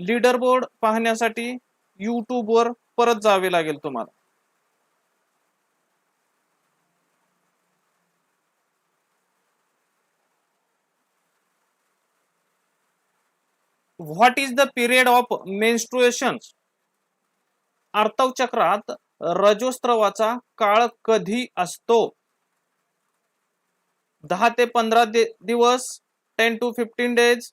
Leader board पाहण्यासाठी YouTube वर परत जावे लागेल तुम्हाला. What is the period of menstruation? आर्तव चक्रात रजोस्त्रवाचा काळ कधी असतो? 10 ते 15 दिवस, 10 to 15 days,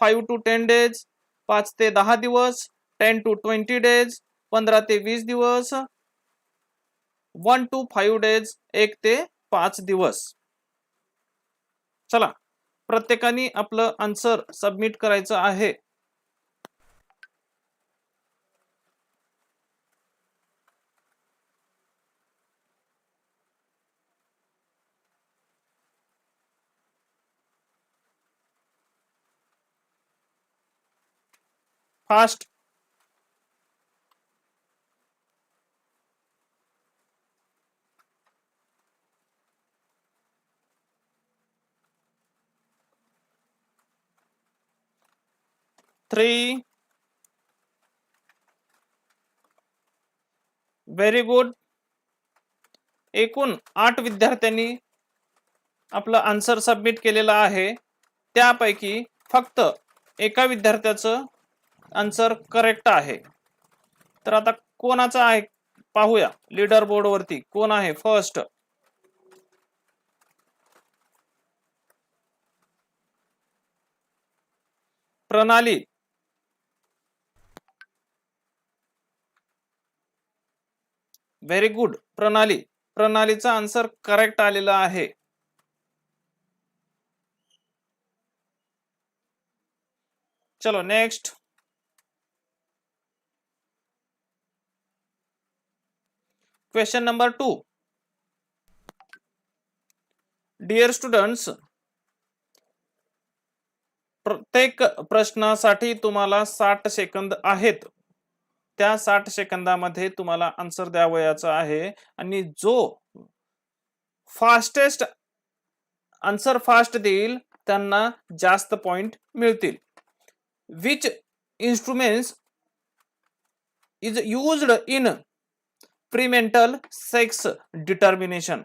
5 to 10 days, 5 ते 10 दिवस, 10 to 20 days, 15 ते 20 दिवस, 1 to 5 days, 1 ते 5 दिवस. चला, प्रत्येकाने आपलं आन्सर सबमिट करायचं आहे. फास्ट. थ्री. Very good. एकूण 8 विद्यार्थ्यांनी आपलं आन्सर सबमिट केलेला आहे. त्यापैकी फक्त एका विद्यार्थ्याचं आन्सर करेक्ट आहे. तर आता कोणाचा आहे पाहूया. लीडर बोर्ड वरती कोण आहे फर्स्ट? प्रणाली. व्हेरी गुड प्रणाली. प्रणालीचा आन्सर करेक्ट आलेला आहे. चलो next. Question number 2. Dear students, प्रत्येक प्रश्नासाठी तुम्हाला 60 सेकंद आहेत. त्या 60 सेकंदामध्ये तुम्हाला आन्सर द्यावयाचा आहे आणि जो फास्टेस्ट आन्सर फास्ट देईल त्यांना जास्त पॉइंट मिळतील. Which instruments is used in prenatal sex determination?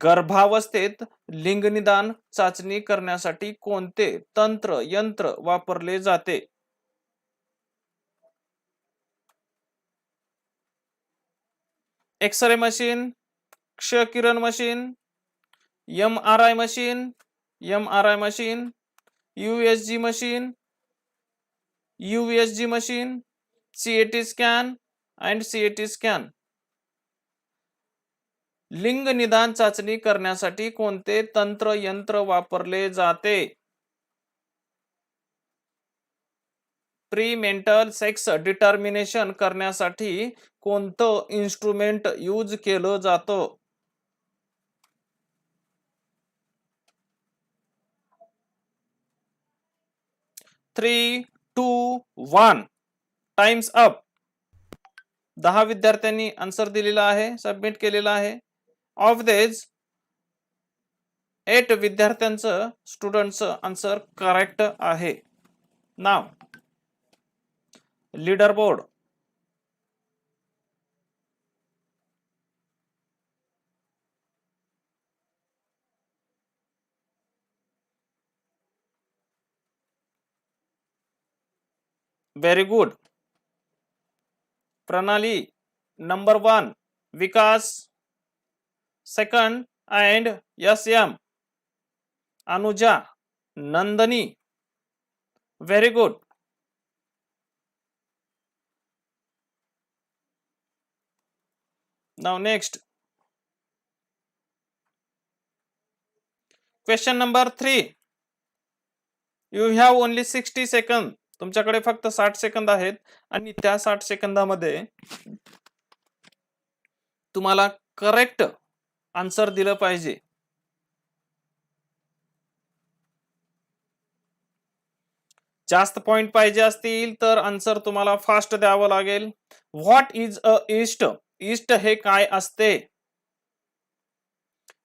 गर्भावस्थेत लिंगनिदान चाचणी करण्यासाठी कोणते तंत्र यंत्र वापरले जाते? एक्सरे मशीन, क्षकिरण machine, MRI machine, USG machine, USG machine, CAT scan and CAT scan. लिंग निदान चाचणी करण्यासाठी कोणते तंत्र यंत्र वापरले जाते? प्रीमेंटल सेक्स डिटर्मिनेशन करण्यासाठी कोणतं इन्स्ट्रुमेंट यूज केलं जातं? 3, 2, 1. Times up. 10 विद्यार्थ्यांनी आन्सर दिलेला आहे, सबमिट केलेला आहे. ऑफ देज 8 विद्यार्थ्यांचं स्टुडंटचं आन्सर करेक्ट आहे. नाव leader board. Very good. Pranali number 1, Vikas second and SM. Anuja, Nandani. Very good. Now next. Question number 3. You have only 60 second. तुमच्याकडे फक्त 60 सेकंद आहेत आणि त्या 60 सेकंदामध्ये तुम्हाला करेक्ट आन्सर दिलं पाहिजे. जास्त पॉइंट पाहिजे असतील तर आन्सर तुम्हाला फास्ट द्यावं लागेल. What is a east? East हे काय असते?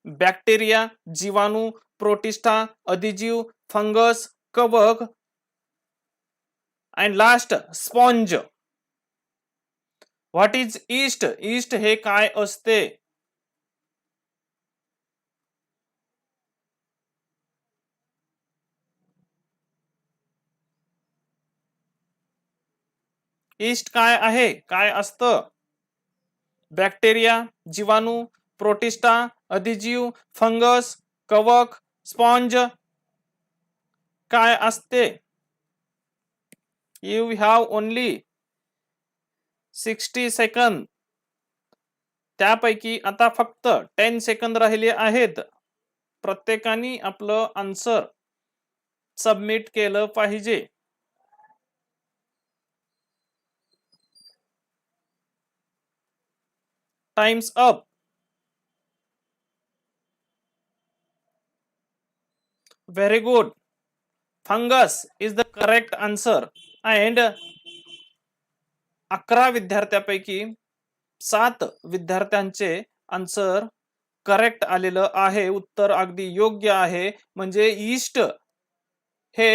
बॅक्टेरिया, जीवाणू, प्रोटिस्टा, अधिजीव, फंगस, कवक and last sponge. What is east? East हे काय असते? ईस्ट काय आहे? काय असतं? बॅक्टेरिया, जीवाणू, प्रोटिस्टा, अधिजीव, फंगस, कवक, स्पॉन्ज. काय असते? You have only 60 second. त्यापैकी आता फक्त 10 सेकंद राहिले आहेत. प्रत्येकाने आपलं आन्सर सबमिट केलं पाहिजे. Times up. Very good. Fungus is the correct answer. And 11 विद्यार्थ्यांपैकी 7 विद्यार्थ्यांचे आन्सर करेक्ट आलेलं आहे. उत्तर अगदी योग्य आहे. म्हणजे ईस्ट हे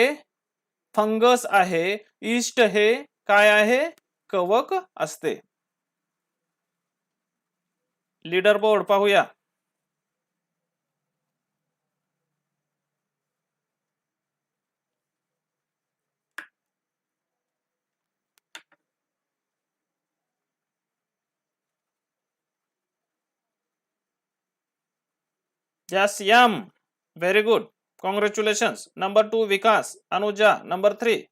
फंगस आहे. ईस्ट हे काय आहे? कवक असते. लीडर बोर्ड पाहूया. Yes, M. Very good. Congratulations. Number 2, Vikas. Anuja. Number 3,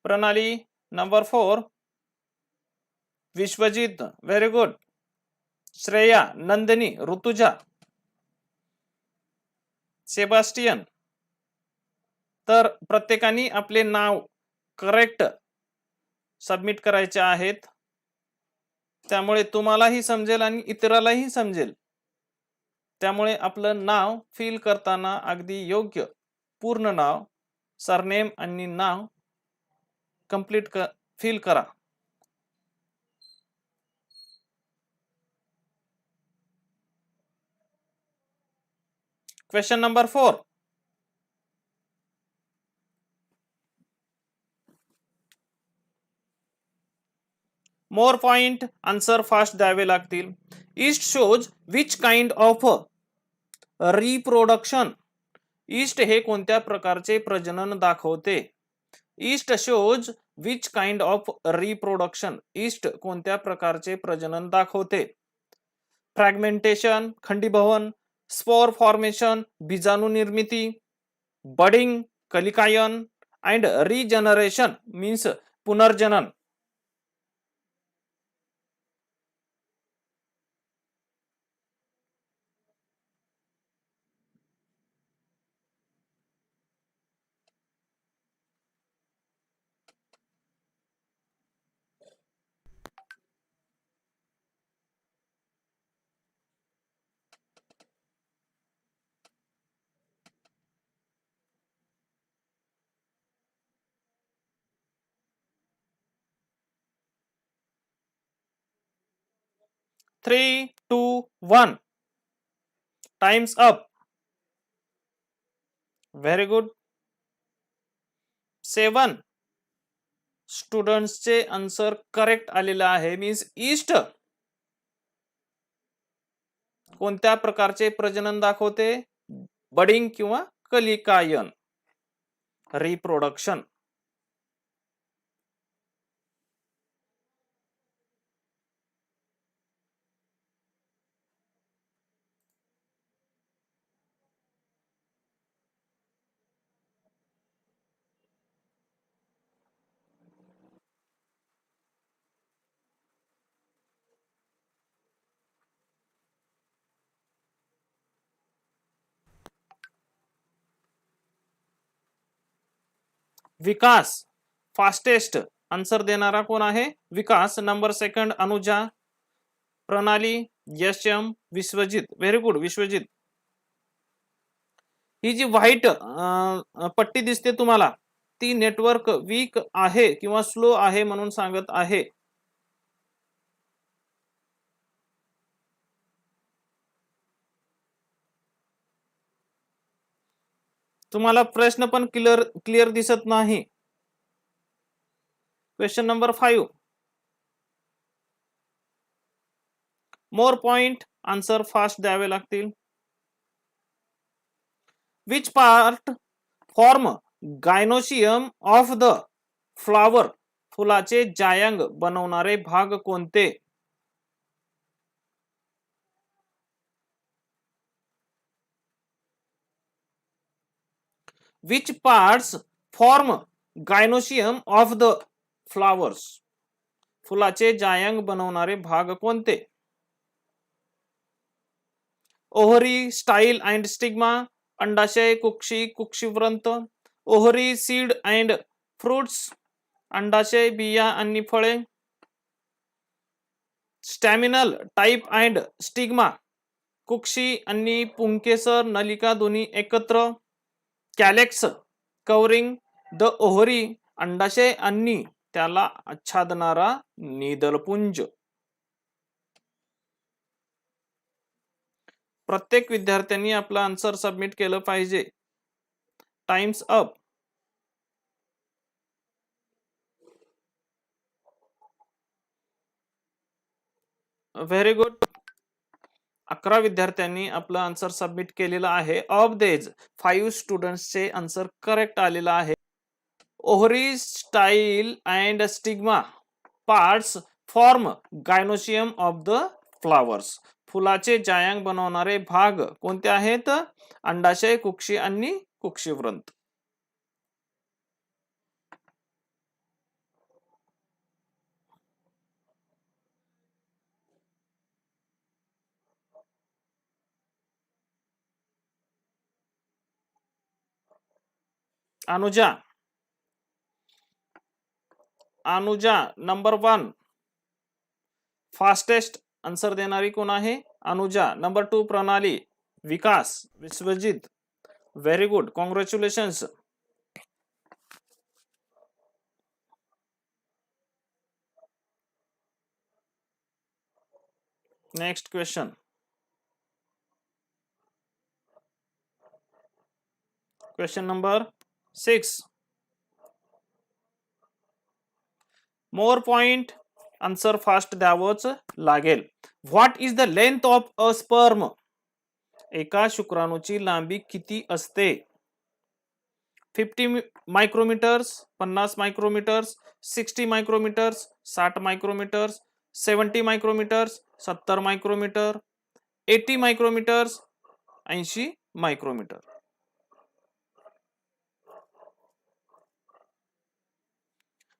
Pranali. Number 4, Vishwajit. Very good. Shreya, Nandini, Rutuja, Sebastian. तर प्रत्येकाने आपले नाव करेक्ट सबमिट करायचे आहेत. त्यामुळे तुम्हालाही समजेल आणि इतरालाही समजेल. त्यामुळे आपलं नाव फिल करताना अगदी योग्य पूर्ण नाव, सरनेम आणि नाव कंप्लीट फिल करा. Question number 4. More point answer fast द्यावे लागतील. Yeast shows which kind of reproduction. Yeast हे कोणत्या प्रकारचे प्रजनन दाखवते? Yeast shows which kind of reproduction. Yeast कोणत्या प्रकारचे प्रजनन दाखवते? फ्रॅगमेंटेशन, खंडीभवन, स्पोर फॉर्मेशन, बीजाणू निर्मिती, बडिंग, कलिकायन अँड रिजनरेशन मीन्स पुनर्जनन. Three two one. Times up. Very good. 7 स्टुडंट्सचे आन्सर करेक्ट आलेलं आहे. मीन्स ईस्ट कोणत्या प्रकारचे प्रजनन दाखवते? बडिंग किंवा कलिकायन, रिप्रोडक्शन. विकास फास्टेस्ट आन्सर देणारा कोण आहे? Vikas. Number 2 Anuja, Pranali, Yasham, Vishwajit. Very good Vishwajit. ही जी व्हाईट पट्टी दिसते तुम्हाला, ती नेटवर्क वीक आहे किंवा स्लो आहे म्हणून सांगत आहे. तुम्हाला प्रश्न पण क्लिअर दिसत नाही. Question number 5. मोर पॉइंट आन्सर फास्ट द्यावे लागतील. Which part form gynoecium of the flower, फुलाचे जायंग बनवणारे भाग कोणते? Which parts form gynoecium of the flowers, फुलाचे जायंग बनवणारे भाग कोणते? ओहरी, स्टाईल अँड स्टिग्मा, अंडाशय, कुक्षी, कुक्षिवृंत, ओहरी, सीड अँड फ्रुट्स, अंडाशय, बिया आणि फळे, स्टॅमिनल टाइप अँड स्टिग्मा, कुक्षी आणि पुंकेसर नलिका दोन्ही एकत्र, कॅलेक्स कवरिंग द ओहरी, अंडाशय आणि त्याला आच्छादणारा निदलपुंज. प्रत्येक विद्यार्थ्यांनी आपला आन्सर सबमिट केलं पाहिजे. Times up. Very good. 11 विद्यार्थ्यांनी आपलं आन्सर सबमिट केलेलं आहे. ऑफ देज 5 स्टुडंट्सचे आन्सर करेक्ट आलेलं आहे. Ovary, style and stigma parts form gynoecium of the flowers, फुलाचे जायंग बनवणारे भाग कोणते आहेत? अंडाशय, कुक्षी आणि कुक्षिवृंत. अनुजा, नंबर 1 फास्टेस्ट आन्सर देणारी कोण आहे? Anuja. Number 2 Pranali, Vikas, Vishwajit. Very good, congratulations. Next question. Question number 6. More point answer fast द्यावंच लागेल. What is the length of a sperm, एका शुक्राणूची लांबी किती असते? 50 micrometres, 50 micrometres, 60 मायक्रोमीटर्स, 60 micrometers, 70 micrometers, 70 micrometer, 80 micrometers, 80 micrometer.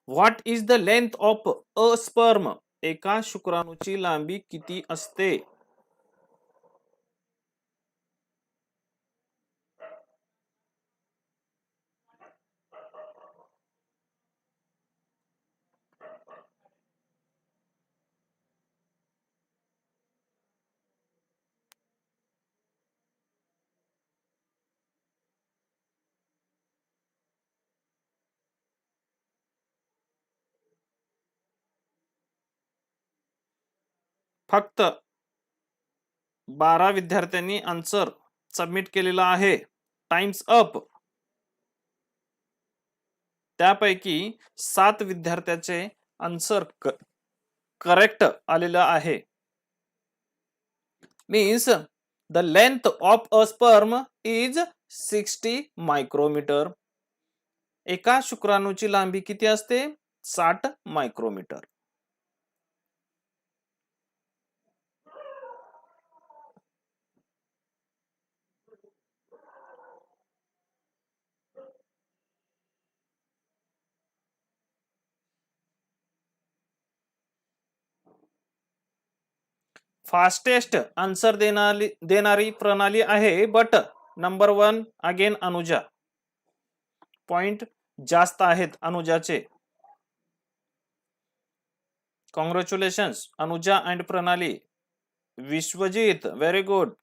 What is the length of a sperm, एका शुक्राणूची लांबी किती असते? फक्त 12 विद्यार्थ्यांनी आन्सर सबमिट केलेला आहे. Times up. त्यापैकी 7 विद्यार्थ्याचे आन्सर करेक्ट आलेलं आहे. Means the length of a sperm is 60 micrometer. एका शुक्राणूची लांबी किती असते? 60 मायक्रोमीटर. फास्टेस्ट आन्सर देणारी प्रणाली आहे, but number 1 again Anuja. Point जास्त आहेत अनुजाचे. Congratulations Anuja and Pranali. Vishwajit, very good.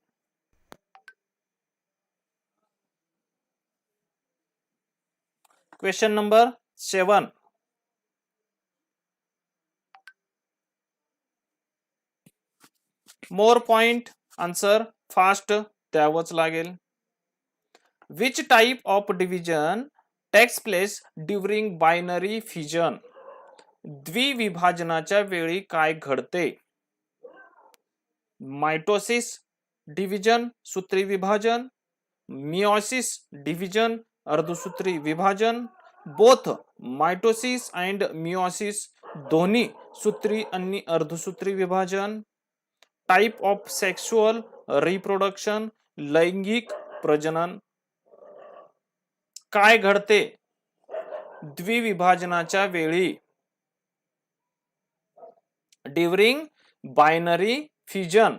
Question number 7. More point answer fast द्यावंच लागेल. Which type of division takes place during binary fission, द्विविभाजनाच्या वेळी काय घडते? मायटोसिस डिव्हिजन सूत्री विभाजन, मियोसिस डिव्हिजन अर्धसूत्री विभाजन, बोथ मायटोसिस अँड मियोसिस दोन्ही सूत्री आणि अर्धसूत्री विभाजन, टाइप ऑफ सेक्शुअल रिप्रोडक्शन लैंगिक प्रजनन. काय घडते द्विविभाजनाच्या वेळी? During binary fusion.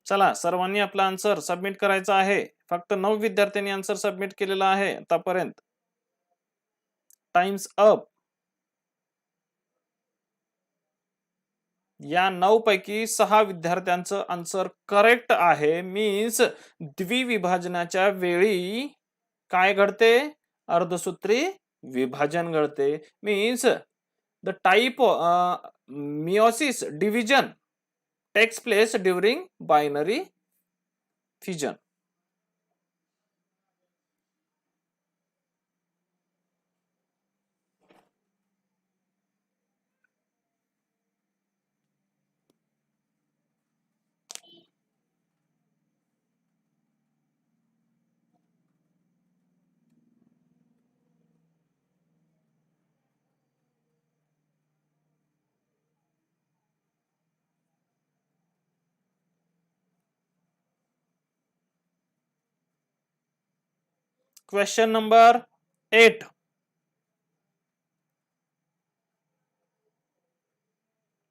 चला सर्वांनी आपला आन्सर सबमिट करायचा आहे. फक्त 9 विद्यार्थ्यांनी आन्सर सबमिट केलेला आहे आतापर्यंत. Times up. या 9 पैकी 6 विद्यार्थ्यांचं आन्सर करेक्ट आहे. मीन्स द्विविभाजनाच्या वेळी काय घडते? अर्धसूत्री विभाजन घडते. Means the type meiosis division takes place during binary fusion. Question number 8.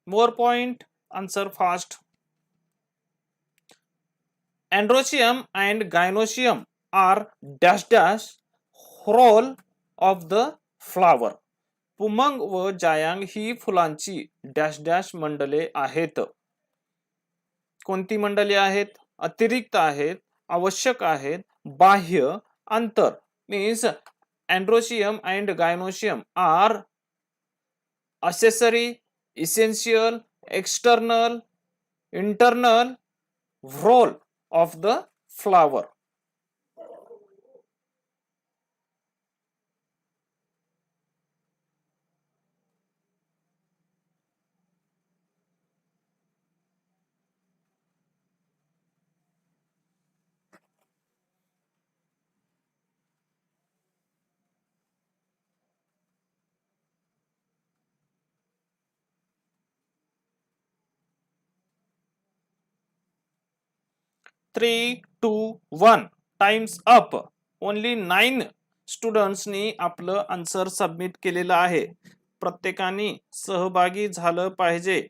More point, answer fast. Androecium and gynoecium are dash dash role of the flower. पुमंग व जायांग ही फुलांची डॅश डॅश मंडले आहेत. कोणती मंडले आहेत? अतिरिक्त आहेत, आवश्यक आहेत, बाह्य, अंतर. Means androecium and gynoecium are accessory, essential, external, internal role of the flower. Three, two, one. Times up. Only 9 स्टुडंट्सनी आपलं आन्सर सबमिट केलेलं आहे. प्रत्येकाने सहभागी झालं पाहिजे.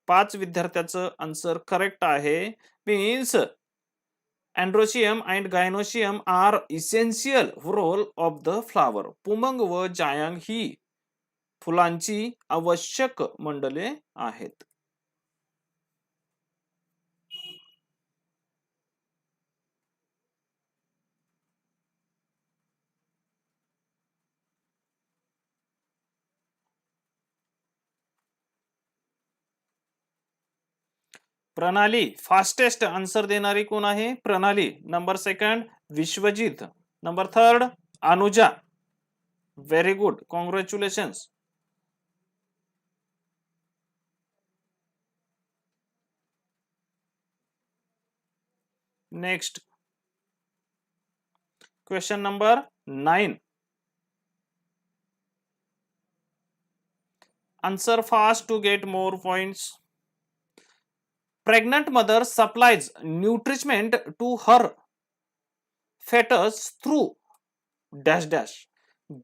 5 विद्यार्थ्याचं आन्सर करेक्ट आहे. Means androecium and gynoecium are essential role of the flower. पुमंग व जायांग ही फुलांची आवश्यक मंडले आहेत. प्रणाली फास्टेस्ट आन्सर देणारी कोण आहे? प्रणाली. Number 2 Vishwajit. Number 3 Anuja. Very good, congratulations. Next question number 9. Answer fast to get more points. Pregnant mother supplies nutriment to her fetus through dash dash.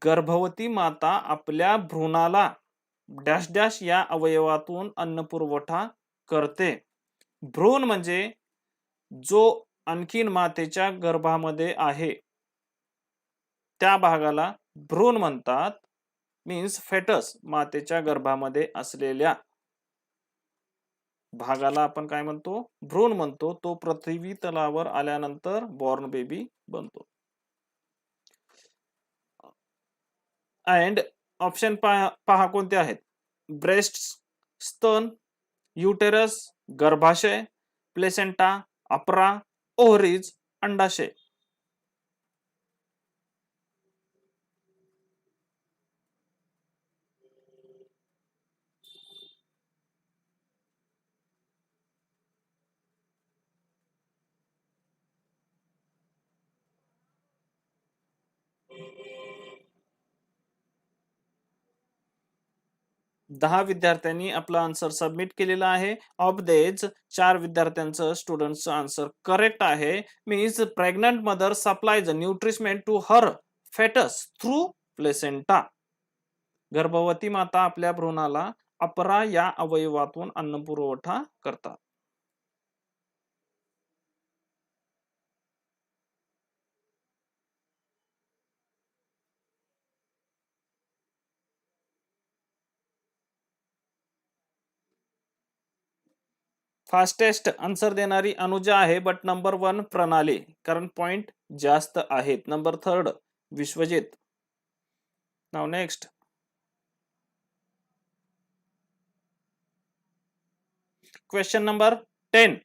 गर्भवती माता आपल्या भ्रूणाला डॅश डॅश या अवयवातून अन्न पुरवठा करते. भ्रूण म्हणजे जो आणखीन मातेच्या गर्भामध्ये आहे त्या भागाला भ्रूण म्हणतात. मीन्स फेटस, मातेच्या गर्भामध्ये असलेल्या भागाला आपण काय म्हणतो? भ्रूण म्हणतो. तो पृथ्वी तलावर आल्यानंतर बॉर्न बेबी बनतो. अँड ऑप्शन पहा कोणते आहेत. ब्रेस्ट, स्तन, युटेरस, गर्भाशय, प्लेसेंटा, अप्रा, ओव्हरीज, अंडाशय. 10 विद्यार्थ्यांनी आपला आन्सर सबमिट केलेला आहे. ऑफ देज 4 विद्यार्थ्यांचं स्टुडंटचं आन्सर करेक्ट आहे. Means pregnant mother supplies nourishment to her foetus through placenta. गर्भवती माता आपल्या भ्रूणाला अपरा या अवयवातून अन्न पुरवठा करतात. फास्टेस्ट आन्सर देणारी अनुजा आहे, बट नंबर 1 प्रणाली, कारण पॉइंट जास्त आहेत. Number 3 Vishwajit. Now next. Question number 10.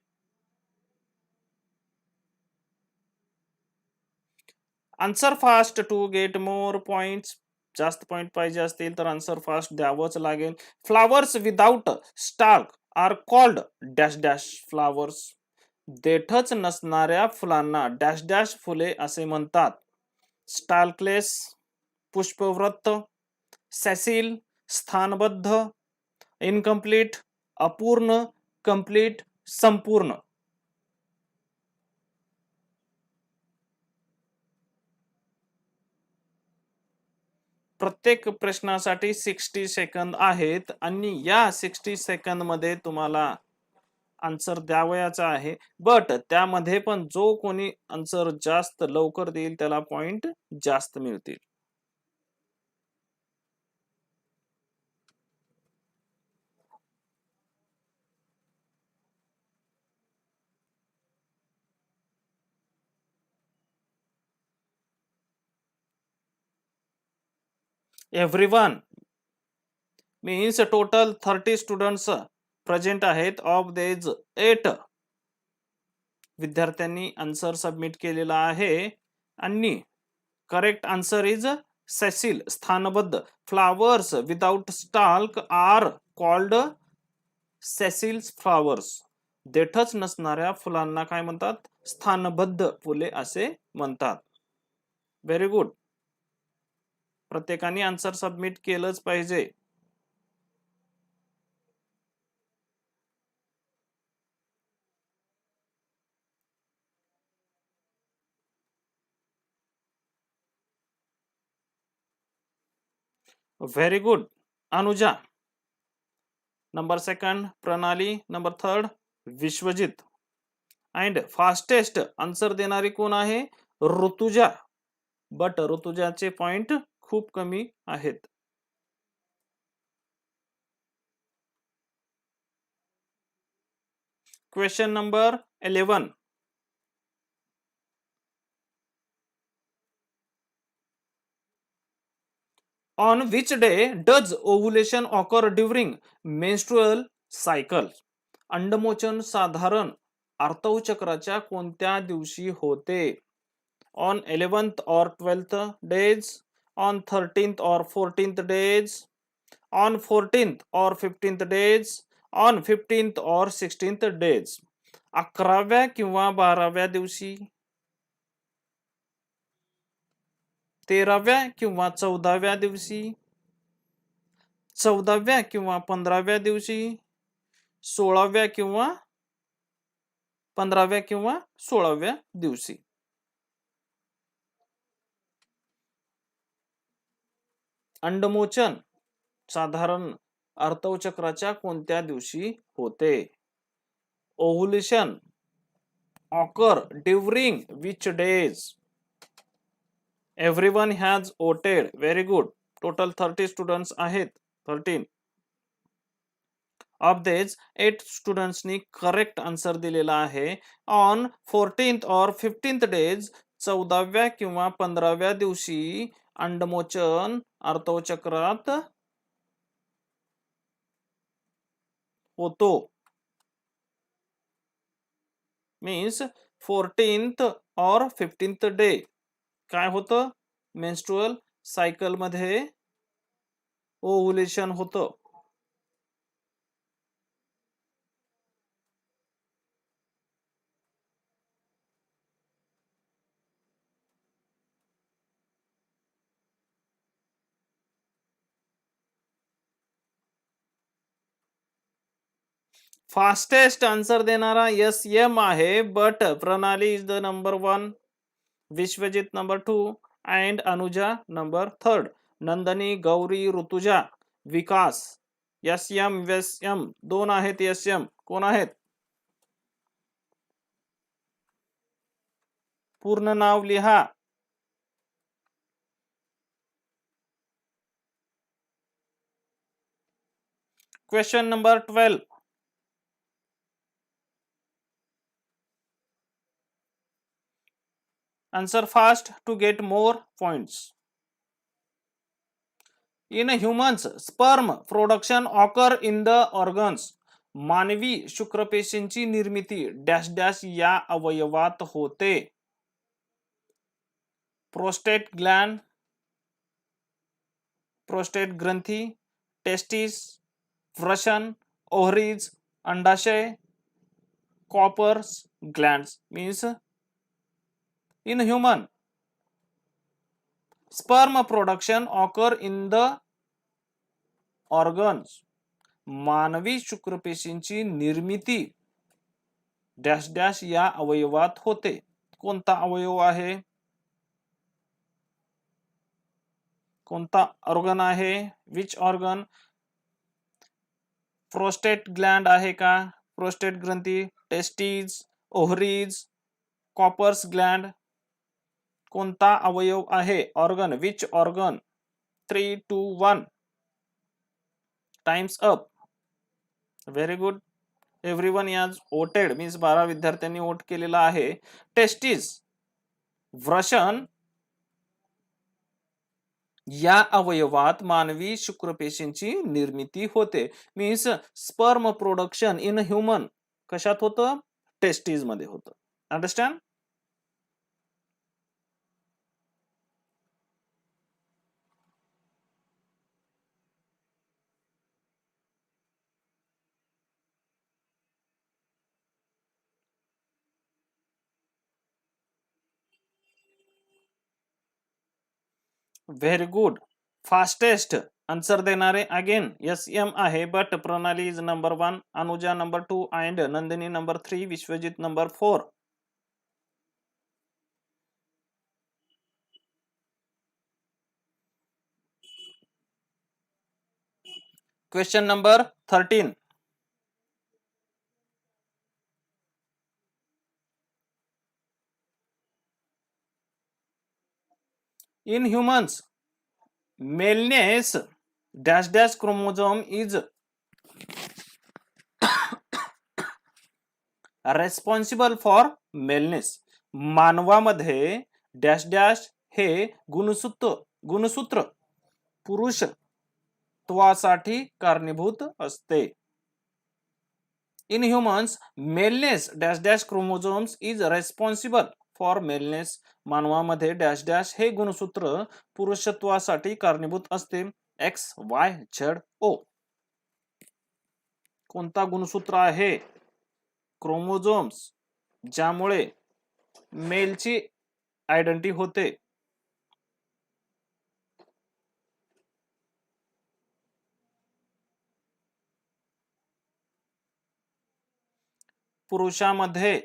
Answer fast to get more points. जास्त पॉइंट पाहिजे असतील तर आन्सर फास्ट द्यावंच लागेल. Flowers without stalk are called dash dash flowers. देठच नसणाऱ्या फुलांना डॅश डॅश फुले असे म्हणतात. स्टाल्कलेस, पुष्पवृत्त, सॅसिल, स्थानबद्ध, इनकम्प्लीट, अपूर्ण, कंप्लीट, संपूर्ण. प्रत्येक प्रश्नासाठी 60 सेकंद आहेत आणि या 60 सेकंद मध्ये तुम्हाला आन्सर द्यावयाचा आहे. बट त्यामध्ये पण जो कोणी आन्सर जास्त लवकर देईल त्याला पॉइंट जास्त मिळतील. Everyone means total 30 students present आहेत. ऑफ देज 8 विद्यार्थ्यांनी आन्सर सबमिट केलेला आहे आणि करेक्ट आन्सर इज सॅसिल, स्थानबद्ध. Flowers without stalk are called sessile flowers. देठच नसणाऱ्या फुलांना काय म्हणतात? स्थानबद्ध फुले असे म्हणतात. Very good. प्रत्येकाने आन्सर सबमिट केलंच पाहिजे. Very good Anuja. Number 2 Pranali. Number 3 Vishwajit. And fastest answer देणारी कोण आहे? ऋतुजा. बट ऋतुजाचे पॉइंट खूप कमी आहेत. Question number 11. On which day does ovulation occur during menstrual cycle? अंडमोचन साधारण आर्तवचक्राच्या कोणत्या दिवशी होते? On 11th or 12th days, on 13th or 14th days, on 14th or 15th days, on 15th or 16th days. 11व्या किंवा 12व्या दिवशी, 13व्या किंवा 14व्या दिवशी, 14व्या किंवा 15व्या दिवशी, 16व्या किंवा 15व्या किंवा 16व्या दिवशी. अंडमोचन साधारण आर्तवचक्राच्या कोणत्या दिवशी होते? Ovulation occur during which days? Everyone has voted. Very good. Total 30 students आहेत. 13 ऑफ देज 8 स्टुडंट्सनी करेक्ट आन्सर दिलेला आहे. On 14th or 15th days, 14व्या किंवा 15व्या दिवशी, अंडमोचन आर्तवचक्रात होतो. मीन्स 14th और 15th डे काय होतं, मेन्स्ट्रुअल सायकल मध्ये ओव्हुलेशन होतं. फास्टेस्ट आन्सर देणारा SM आहे, but Pranali is the number 1, Vishwajit number 2 and Anuja number 3. Nandini, Gauri, Rutuja, Vikas. SM 2 आहेत. SM कोण आहेत? पूर्ण नाव लिहा. Question number 12. Answer fast to get more points. In humans, sperm production occur in the organs. मानवी शुक्रपेशींची निर्मिती डॅश डॅश या अवयवात होते. प्रोस्टेट ग्लॅंड, प्रोस्टेट ग्रंथी, टेस्टिस, वृषण, ओव्हरीज, अंडाशय, Cowper's glands. Means in human, sperm production occur in the organs. मानवी शुक्रपेशींची निर्मिती डॅश डॅश या अवयवात होते. कोणता अवयव आहे? कोणता ऑर्गन आहे? Which organ? प्रोस्टेट ग्लँड आहे का? प्रोस्टेट ग्रंथी, टेस्टिस, ओव्हरीज, कॉपर्स ग्लँड. कोणता अवयव आहे? Organ. Which organ? 3, 2, 1. Times up. Very good. Everyone has voted. Means 12 विद्यार्थ्यांनी वोट केलेला आहे. टेस्टिस, वृषण या अवयवात मानवी शुक्रपेशींची निर्मिती होते. Means sperm production in human कशात होतं? टेस्टिस मध्ये होतं. Understand? Very good. Fastest answer देणारे अगेन SM आहे, but Pranali is number 1, Anuja number 2 and Nandini number 3, Vishwajit number 4. Question number 13. In humans, maleness dash dash chromosome is responsible for maleness. मानवामध्ये dash dash हे गुणसूत्र पुरुषत्वासाठी कारणीभूत असते. In humans, maleness dash dash chromosomes is responsible for maleness. मानवामध्ये dash dash हे गुणसूत्र पुरुषत्वासाठी कारणीभूत असते. XYZO. कोणता गुणसूत्र आहे? क्रोमोझोम्स, ज्यामुळे मेलची आयडेंटिटी होते. पुरुषामध्ये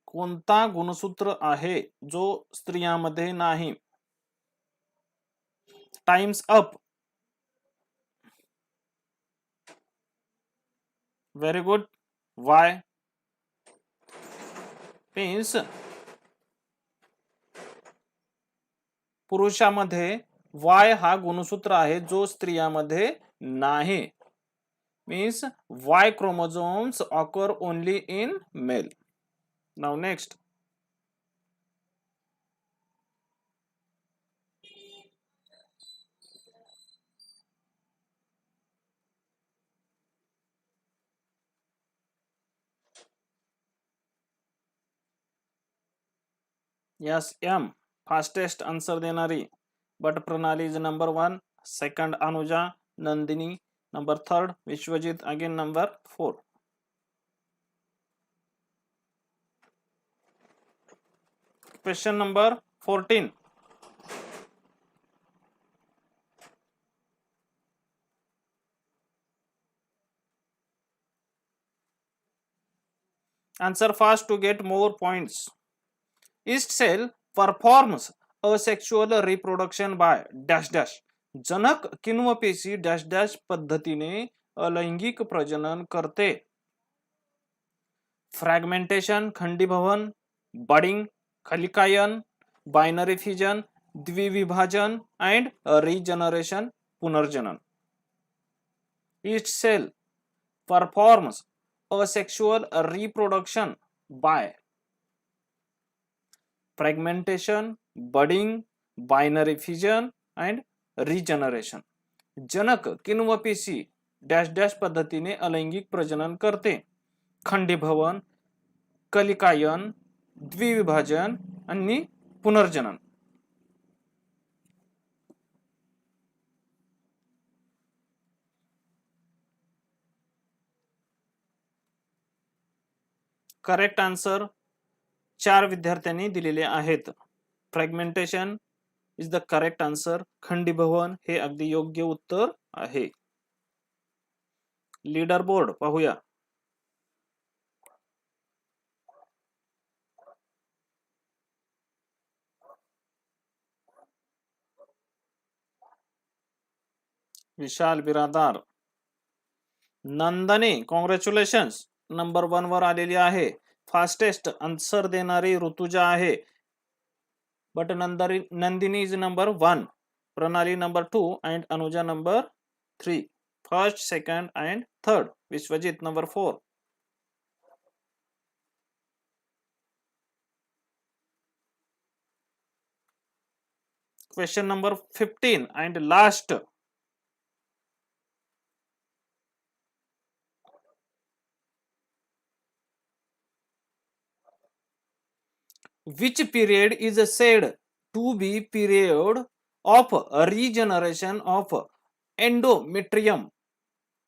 कोणता गुणसूत्र आहे जो स्त्रियांमध्ये नाही? Times up. Very good. Y? Means पुरुषामध्ये वाय हा गुणसूत्र आहे जो स्त्रियांमध्ये नाही. मीन्स Y chromosomes occur only in male. Now next. Yasham fastest answer देणारी, but Pranali is number 1, second Anuja, Nandini number 3, Vishwajit again number 4. Question number 14. Answer fast to get more points. East cell performs asexual reproduction by dash dash. जनक किण्व पेशी dash dash पद्धतीने अलैंगिक प्रजनन करते. Fragmentation खंडीभवन, budding, खलिकायन, बायनरी फ्युजन, द्विविभाजन अँड रिजनरेशन पुनर्जनन. Each cell performs asexual reproduction by fragmentation, budding, binary fission and regeneration. जनक किण्व पेशी डॅश डॅश पद्धतीने अलैंगिक प्रजनन करते. खंडीभवन, कलिकायन, द्विविभाजन आणि पुनर्जनन. करेक्ट आन्सर 4 विद्यार्थ्यांनी दिलेले आहेत. Fragmentation is the correct answer. खंडीभवन हे अगदी योग्य उत्तर आहे. लीडर बोर्ड पाहूया. विशाल बिरादार, नंदनी कॉंग्रॅच्युलेशन्स नंबर 1 वर आलेली आहे. फास्टेस्ट आन्सर देणारी ऋतुजा आहे, बट नंदिनी इज नंबर 1, प्रणाली number 2 and Anuja number 3. First, second and third. Vishwajit number 4. Question number 15 and last. Which period is said to be period of regeneration of endometrium?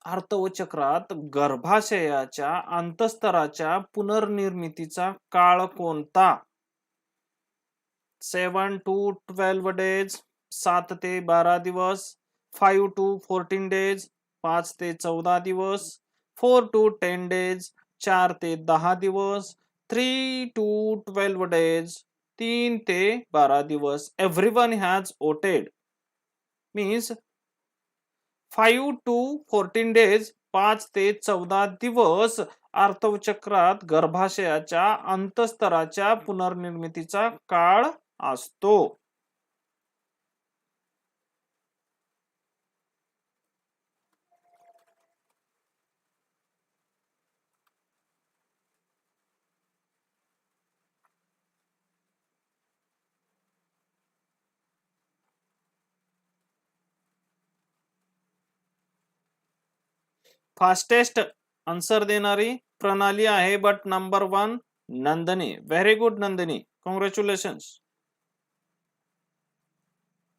आर्तवचक्रात गर्भाशयाच्या अंतस्तराच्या पुनर्निर्मितीचा काळ कोणता? 7 to 12 days, 7 ते 12 दिवस, 5 to 14 days, 5 ते 14 दिवस, 4 to 10 days, 4 ते 10 दिवस, 3 to 12 days, 3 ते 12 दिवस. Everyone has voted. Means 5 to 14 days, 5 ते 14 दिवस आर्तवचक्रात गर्भाशयाच्या अंतस्तराच्या पुनर्निर्मितीचा काळ असतो. फास्टेस्ट आन्सर देणारी प्रणाली आहे, but number 1 Nandini. Very good Nandini, congratulations.